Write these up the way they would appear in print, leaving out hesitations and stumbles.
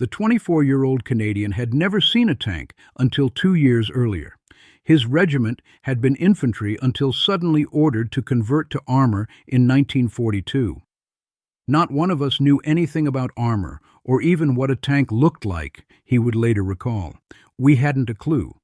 The 24-year-old Canadian had never seen a tank until 2 years earlier. His regiment had been infantry until suddenly ordered to convert to armor in 1942. Not one of us knew anything about armor, or even what a tank looked like, he would later recall. We hadn't a clue.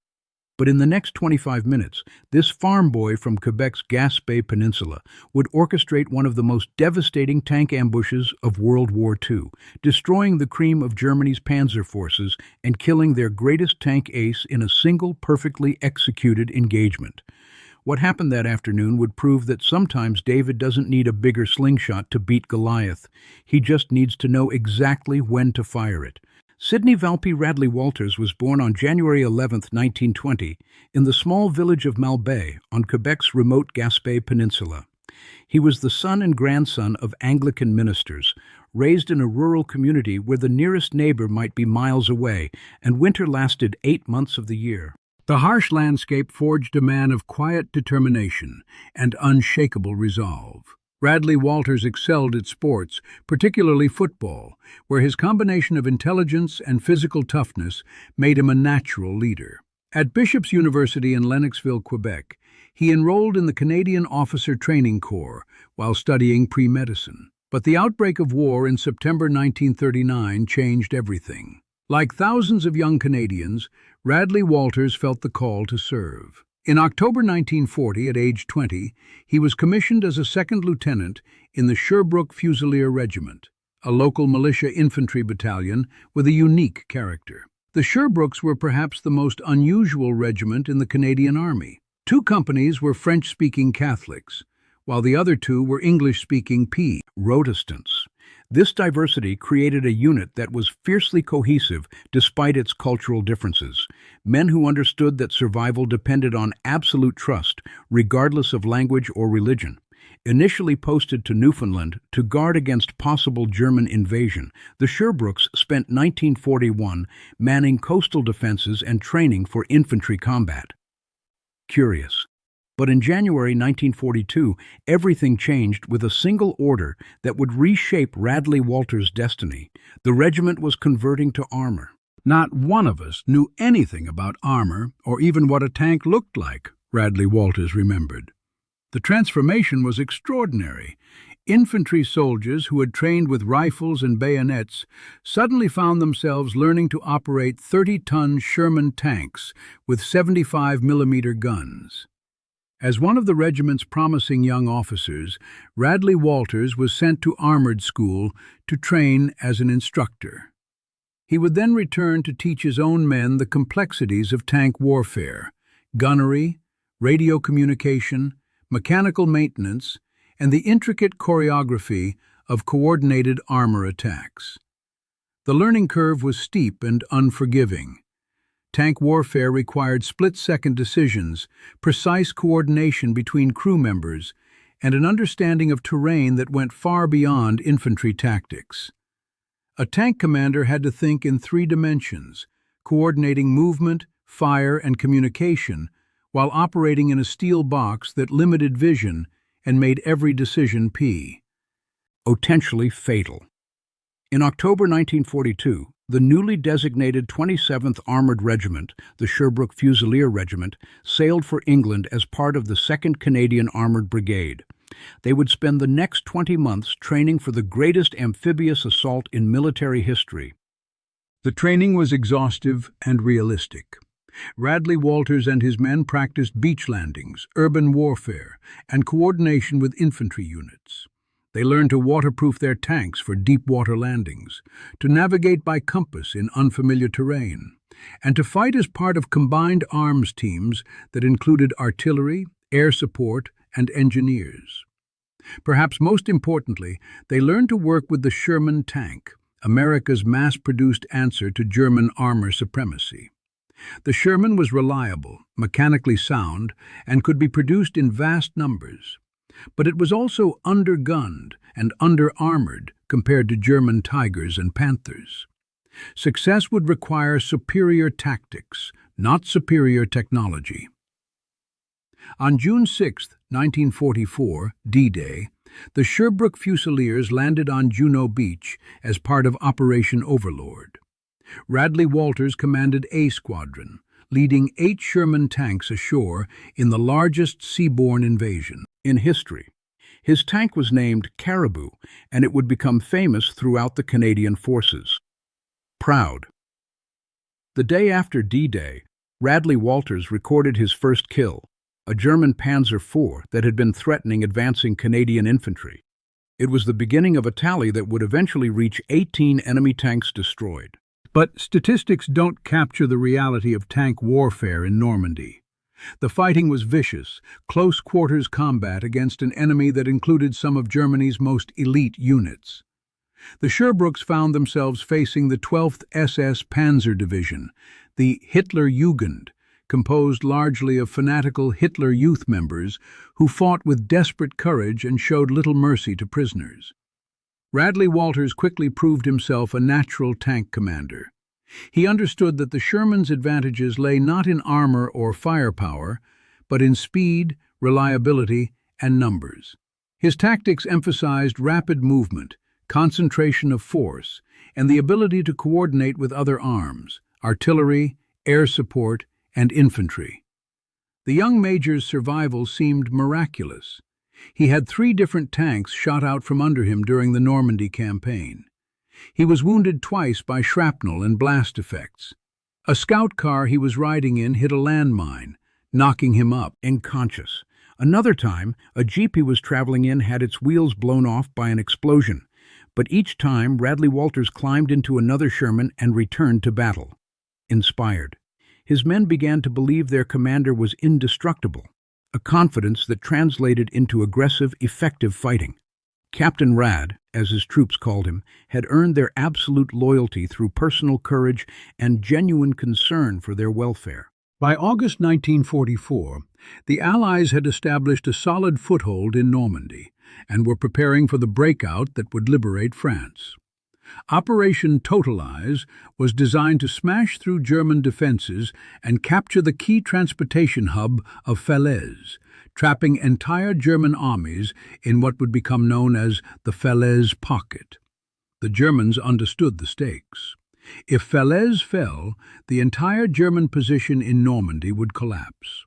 But in the next 25 minutes, this farm boy from Quebec's Gaspé Peninsula would orchestrate one of the most devastating tank ambushes of World War II, destroying the cream of Germany's panzer forces and killing their greatest tank ace in a single perfectly executed engagement. What happened that afternoon would prove that sometimes David doesn't need a bigger slingshot to beat Goliath. He just needs to know exactly when to fire it. Sydney Radley-Walters was born on January 11, 1920, in the small village of Malbaie on Quebec's remote Gaspé Peninsula. He was the son and grandson of Anglican ministers, raised in a rural community where the nearest neighbor might be miles away, and winter lasted 8 months of the year. The harsh landscape forged a man of quiet determination and unshakable resolve. Radley-Walters excelled at sports, particularly football, where his combination of intelligence and physical toughness made him a natural leader. At Bishop's University in Lennoxville, Quebec, he enrolled in the Canadian Officer Training Corps while studying pre-medicine. But the outbreak of war in September 1939 changed everything. Like thousands of young Canadians, Radley-Walters felt the call to serve. In October 1940, at age 20, he was commissioned as a second lieutenant in the Sherbrooke Fusilier Regiment, a local militia infantry battalion with a unique character. The Sherbrooks were perhaps the most unusual regiment in the Canadian Army. 2 companies were French-speaking Catholics, while the other 2 were English-speaking Protestants. This diversity created a unit that was fiercely cohesive despite its cultural differences. Men who understood that survival depended on absolute trust, regardless of language or religion. Initially posted to Newfoundland to guard against possible German invasion, the Sherbrooks spent 1941 manning coastal defenses and training for infantry combat. Curious. But in January 1942, everything changed with a single order that would reshape Radley-Walters' destiny. The regiment was converting to armor. Not one of us knew anything about armor or even what a tank looked like, Radley-Walters remembered. The transformation was extraordinary. Infantry soldiers who had trained with rifles and bayonets suddenly found themselves learning to operate 30-ton Sherman tanks with 75-millimeter guns. As one of the regiment's promising young officers, Radley-Walters was sent to armored school to train as an instructor. He would then return to teach his own men the complexities of tank warfare, gunnery, radio communication, mechanical maintenance, and the intricate choreography of coordinated armor attacks. The learning curve was steep and unforgiving. Tank warfare required split-second decisions, precise coordination between crew members, and an understanding of terrain that went far beyond infantry tactics. A tank commander had to think in 3 dimensions, coordinating movement, fire, and communication, while operating in a steel box that limited vision and made every decision potentially fatal. In October 1942, the newly designated 27th Armored Regiment, the Sherbrooke Fusilier Regiment, sailed for England as part of the 2nd Canadian Armored Brigade. They would spend the next 20 months training for the greatest amphibious assault in military history. The training was exhaustive and realistic. Radley-Walters and his men practiced beach landings, urban warfare, and coordination with infantry units. They learned to waterproof their tanks for deep-water landings, to navigate by compass in unfamiliar terrain, and to fight as part of combined arms teams that included artillery, air support, and engineers. Perhaps most importantly, they learned to work with the Sherman tank, America's mass-produced answer to German armor supremacy. The Sherman was reliable, mechanically sound, and could be produced in vast numbers. But it was also undergunned and under-armored compared to German Tigers and Panthers. Success would require superior tactics, not superior technology. On June 6, 1944, D-Day, the Sherbrooke Fusiliers landed on Juno Beach as part of Operation Overlord. Radley-Walters commanded A Squadron, leading 8 Sherman tanks ashore in the largest seaborne invasion in history. His tank was named Caribou, and it would become famous throughout the Canadian forces. Proud. The day after D-Day, Radley-Walters recorded his first kill, a German Panzer IV that had been threatening advancing Canadian infantry. It was the beginning of a tally that would eventually reach 18 enemy tanks destroyed. But statistics don't capture the reality of tank warfare in Normandy. The fighting was vicious, close-quarters combat against an enemy that included some of Germany's most elite units. The Sherbrooks found themselves facing the 12th SS Panzer Division, the Hitlerjugend, composed largely of fanatical Hitler Youth members who fought with desperate courage and showed little mercy to prisoners. Radley-Walters quickly proved himself a natural tank commander. He understood that the Sherman's advantages lay not in armor or firepower, but in speed, reliability, and numbers. His tactics emphasized rapid movement, concentration of force, and the ability to coordinate with other arms, artillery, air support, and infantry. The young major's survival seemed miraculous. He had 3 different tanks shot out from under him during the Normandy campaign. He was wounded twice by shrapnel and blast effects. A scout car he was riding in hit a landmine, knocking him up, unconscious. Another time, a jeep he was traveling in had its wheels blown off by an explosion. But each time, Radley-Walters climbed into another Sherman and returned to battle. Inspired. His men began to believe their commander was indestructible, a confidence that translated into aggressive, effective fighting. Captain Rad, as his troops called him, had earned their absolute loyalty through personal courage and genuine concern for their welfare. By August 1944, the Allies had established a solid foothold in Normandy and were preparing for the breakout that would liberate France. Operation Totalize was designed to smash through German defenses and capture the key transportation hub of Falaise, trapping entire German armies in what would become known as the Falaise Pocket. The Germans understood the stakes. If Falaise fell, the entire German position in Normandy would collapse.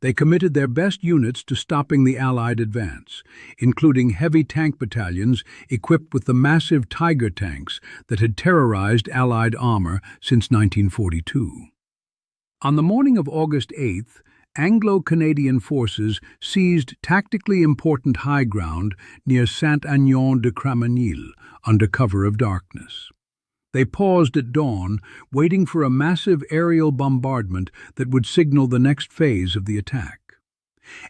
They committed their best units to stopping the Allied advance, including heavy tank battalions equipped with the massive Tiger tanks that had terrorized Allied armor since 1942. On the morning of August 8th, Anglo-Canadian forces seized tactically important high ground near Saint-Aignan-de-Cramonil under cover of darkness. They paused at dawn, waiting for a massive aerial bombardment that would signal the next phase of the attack.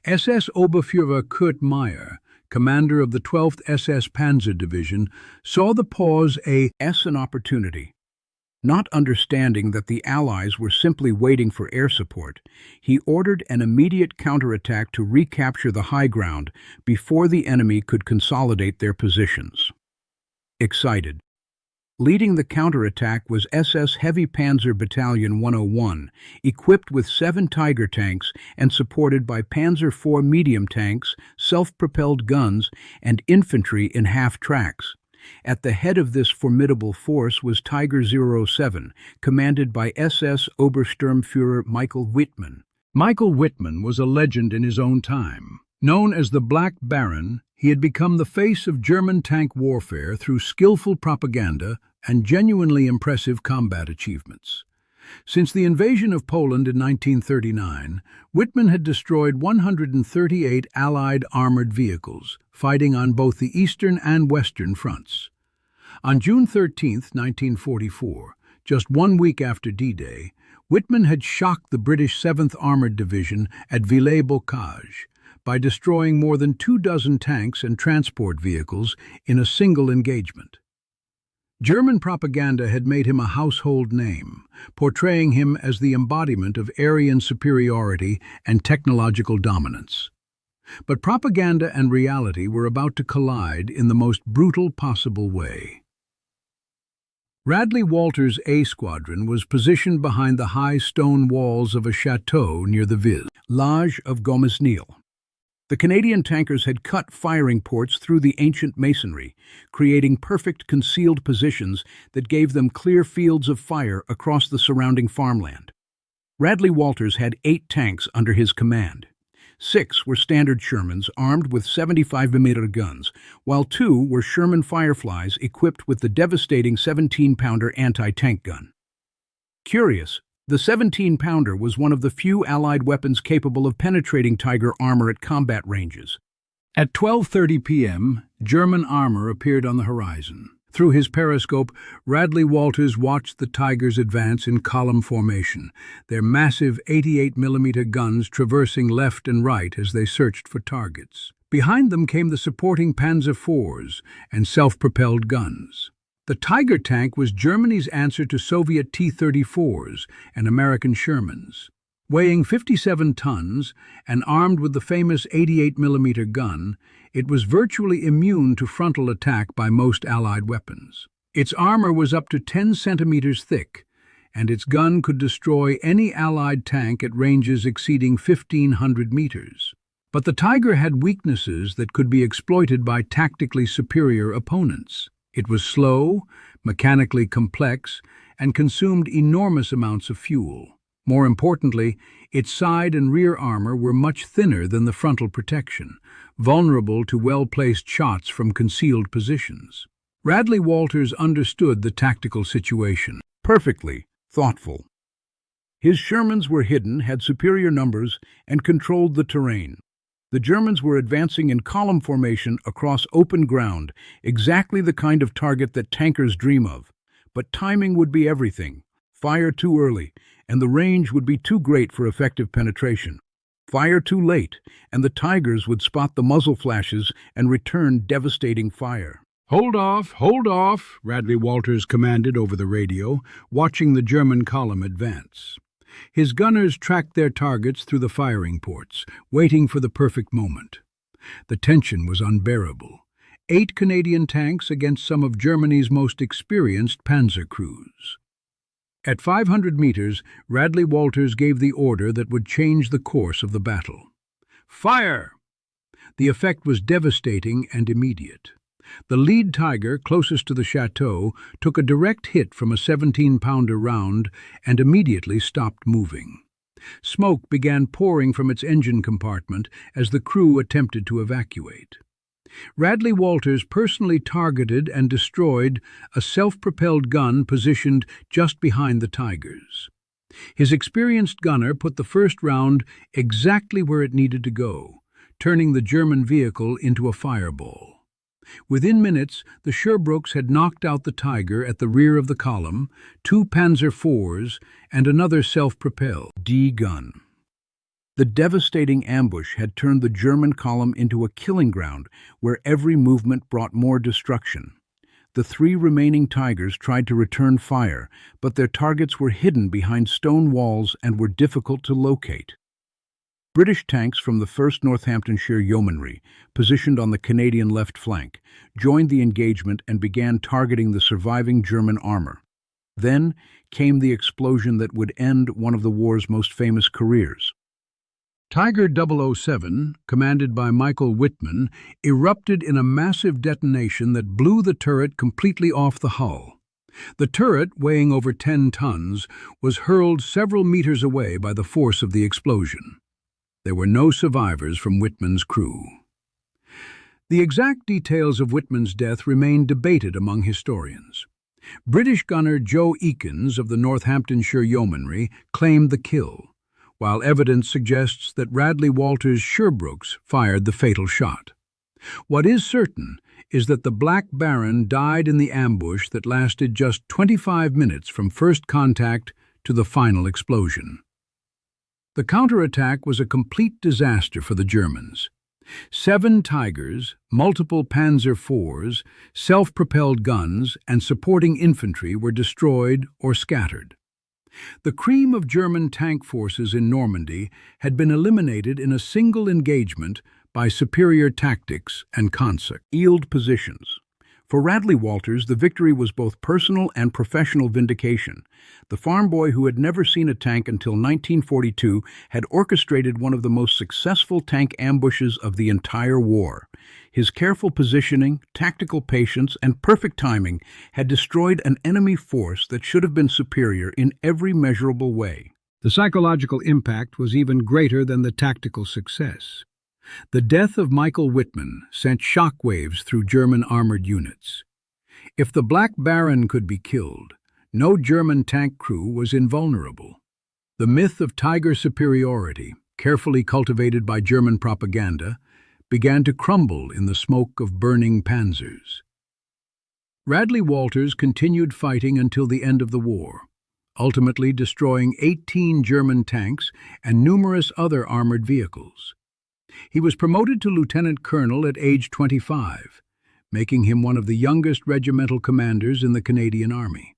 SS-Obersturmführer Kurt Meyer, commander of the 12th SS Panzer Division, saw the pause an opportunity. Not understanding that the Allies were simply waiting for air support, he ordered an immediate counterattack to recapture the high ground before the enemy could consolidate their positions. Excited. Leading the counterattack was SS Heavy Panzer Battalion 101, equipped with 7 Tiger tanks and supported by Panzer IV medium tanks, self-propelled guns, and infantry in half-tracks. At the head of this formidable force was Tiger 07, commanded by SS-Obersturmführer Michael Wittmann. Michael Wittmann was a legend in his own time. Known as the Black Baron, he had become the face of German tank warfare through skillful propaganda and genuinely impressive combat achievements. Since the invasion of Poland in 1939, Wittmann had destroyed 138 Allied armored vehicles, fighting on both the eastern and western fronts. On June 13, 1944, just 1 week after D-Day, Wittmann had shocked the British 7th Armored Division at Villers-Bocage by destroying more than 24 tanks and transport vehicles in a single engagement. German propaganda had made him a household name, portraying him as the embodiment of Aryan superiority and technological dominance. But propaganda and reality were about to collide in the most brutal possible way. Radley-Walters' A Squadron was positioned behind the high stone walls of a chateau near the village of Gaumesnil. The Canadian tankers had cut firing ports through the ancient masonry, creating perfect concealed positions that gave them clear fields of fire across the surrounding farmland. Radley-Walters had 8 tanks under his command. 6 were standard Shermans armed with 75mm guns, while 2 were Sherman Fireflies equipped with the devastating 17-pounder anti-tank gun. Curious, the 17-pounder was one of the few Allied weapons capable of penetrating Tiger armor at combat ranges. At 12:30 p.m., German armor appeared on the horizon. Through his periscope, Radley-Walters watched the Tigers advance in column formation, their massive 88mm guns traversing left and right as they searched for targets. Behind them came the supporting Panzer IVs and self-propelled guns. The Tiger tank was Germany's answer to Soviet T-34s and American Shermans. Weighing 57 tons and armed with the famous 88mm gun, it was virtually immune to frontal attack by most Allied weapons. Its armor was up to 10 centimeters thick, and its gun could destroy any Allied tank at ranges exceeding 1,500 meters. But the Tiger had weaknesses that could be exploited by tactically superior opponents. It was slow, mechanically complex, and consumed enormous amounts of fuel. More importantly, its side and rear armor were much thinner than the frontal protection, vulnerable to well-placed shots from concealed positions. Radley-Walters understood the tactical situation. Perfectly thoughtful. His Shermans were hidden, had superior numbers, and controlled the terrain. The Germans were advancing in column formation across open ground, exactly the kind of target that tankers dream of. But timing would be everything. Fire too early, and the range would be too great for effective penetration. Fire too late, and the Tigers would spot the muzzle flashes and return devastating fire. Hold off, Radley-Walters commanded over the radio, watching the German column advance. His gunners tracked their targets through the firing ports, waiting for the perfect moment. The tension was unbearable. 8 Canadian tanks against some of Germany's most experienced panzer crews. At 500 meters, Radley-Walters gave the order that would change the course of the battle. Fire! The effect was devastating and immediate. The lead Tiger, closest to the chateau, took a direct hit from a 17-pounder round and immediately stopped moving. Smoke began pouring from its engine compartment as the crew attempted to evacuate. Radley-Walters personally targeted and destroyed a self-propelled gun positioned just behind the Tigers. His experienced gunner put the first round exactly where it needed to go, turning the German vehicle into a fireball. Within minutes, the Sherbrooks had knocked out the Tiger at the rear of the column, 2 Panzer IVs, and another self-propelled D gun. The devastating ambush had turned the German column into a killing ground where every movement brought more destruction. The 3 remaining Tigers tried to return fire, but their targets were hidden behind stone walls and were difficult to locate. British tanks from the 1st Northamptonshire Yeomanry, positioned on the Canadian left flank, joined the engagement and began targeting the surviving German armor. Then came the explosion that would end one of the war's most famous careers. Tiger 007, commanded by Michael Wittmann, erupted in a massive detonation that blew the turret completely off the hull. The turret, weighing over 10 tons, was hurled several meters away by the force of the explosion. There were no survivors from Wittmann's crew. The exact details of Wittmann's death remain debated among historians. British gunner Joe Eakins of the Northamptonshire Yeomanry claimed the kill, while evidence suggests that Radley-Walters' Sherbrooks fired the fatal shot. What is certain is that the Black Baron died in the ambush that lasted just 25 minutes from first contact to the final explosion. The counterattack was a complete disaster for the Germans. 7 Tigers, multiple Panzer IVs, self-propelled guns, and supporting infantry were destroyed or scattered. The cream of German tank forces in Normandy had been eliminated in a single engagement by superior tactics and concept. Positions. For Radley-Walters, the victory was both personal and professional vindication. The farm boy who had never seen a tank until 1942 had orchestrated one of the most successful tank ambushes of the entire war. His careful positioning, tactical patience, and perfect timing had destroyed an enemy force that should have been superior in every measurable way. The psychological impact was even greater than the tactical success. The death of Michael Wittmann sent shockwaves through German armored units. If the Black Baron could be killed, no German tank crew was invulnerable. The myth of Tiger superiority, carefully cultivated by German propaganda, began to crumble in the smoke of burning panzers. Radley-Walters continued fighting until the end of the war, ultimately destroying 18 German tanks and numerous other armored vehicles. He was promoted to lieutenant colonel at age 25, making him one of the youngest regimental commanders in the Canadian Army.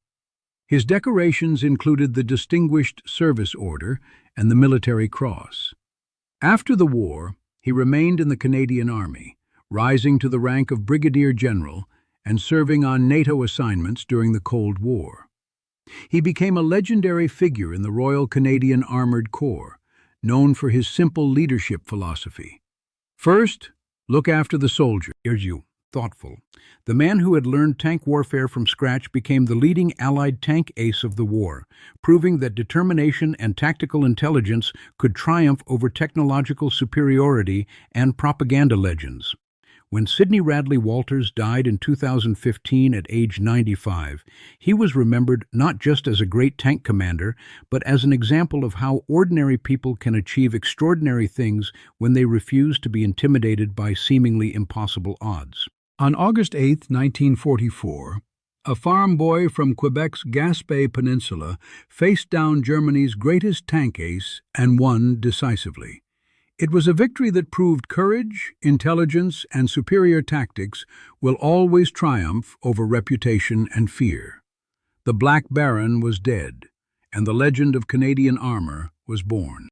His decorations included the Distinguished Service Order and the Military Cross. After the war, he remained in the Canadian Army, rising to the rank of brigadier general and serving on NATO assignments during the Cold War. He became a legendary figure in the Royal Canadian Armoured Corps, known for his simple leadership philosophy. First, look after the soldier. Here's you, thoughtful. The man who had learned tank warfare from scratch became the leading Allied tank ace of the war, proving that determination and tactical intelligence could triumph over technological superiority and propaganda legends. When Sydney Radley-Walters died in 2015 at age 95, he was remembered not just as a great tank commander, but as an example of how ordinary people can achieve extraordinary things when they refuse to be intimidated by seemingly impossible odds. On August 8, 1944, a farm boy from Quebec's Gaspé Peninsula faced down Germany's greatest tank ace and won decisively. It was a victory that proved courage, intelligence, and superior tactics will always triumph over reputation and fear. The Black Baron was dead, and the legend of Canadian armor was born.